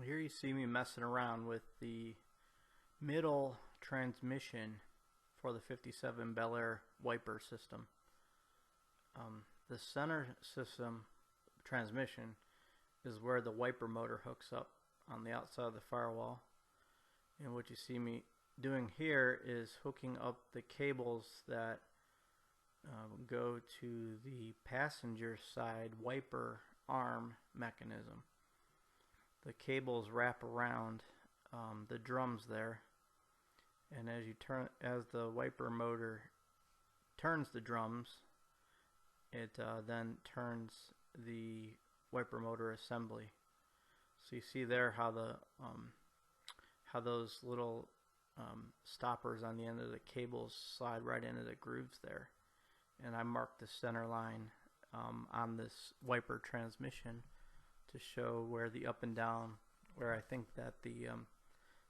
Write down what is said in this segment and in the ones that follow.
Here you see me messing around with the middle transmission for the 57 Bel Air wiper system. The center system transmission is where the wiper motor hooks up on the outside of the firewall. And what you see me doing here is hooking up the cables that go to the passenger side wiper arm mechanism. The cables wrap around the drums there, and as the wiper motor turns the drums, it then turns the wiper motor assembly. So you see there how those little stoppers on the end of the cables slide right into the grooves there, and I marked the center line on this wiper transmission to show where the up and down, where I think that the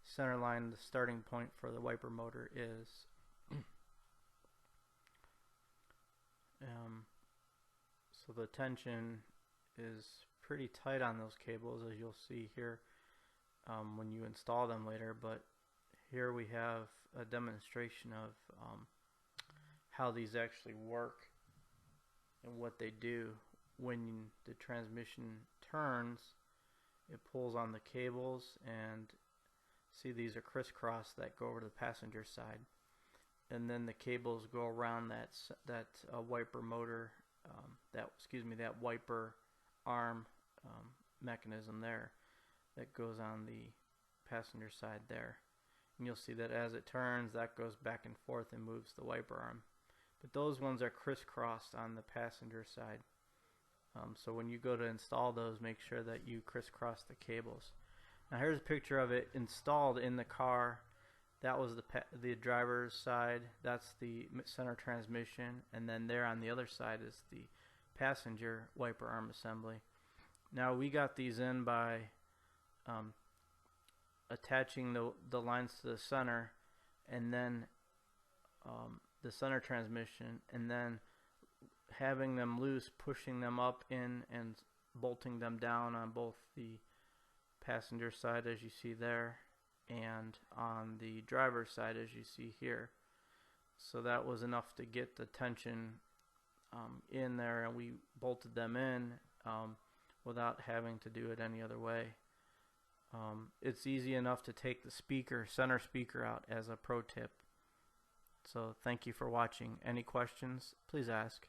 center line, the starting point for the wiper motor is. So the tension is pretty tight on those cables, as you'll see here when you install them later, but here we have a demonstration of how these actually work and what they do. When the transmission turns, it pulls on the cables, and see these are crisscross that go over to the passenger side, and then the cables go around that wiper motor, that wiper arm mechanism there that goes on the passenger side there. And you'll see that as it turns, that goes back and forth and moves the wiper arm. But those ones are crisscrossed on the passenger side. So when you go to install those, make sure that you crisscross the cables. Now here's a picture of it installed in the car. That was the driver's side. That's the center transmission, and then there on the other side is the passenger wiper arm assembly. Now we got these in by attaching the lines to the center, and then the center transmission, and then having them loose, pushing them up in and bolting them down on both the passenger side, as you see there, and on the driver's side, as you see here. So that was enough to get the tension in there, and we bolted them in without having to do it any other way. It's easy enough to take the center speaker out as a pro tip. So thank you for watching. Any questions, please ask.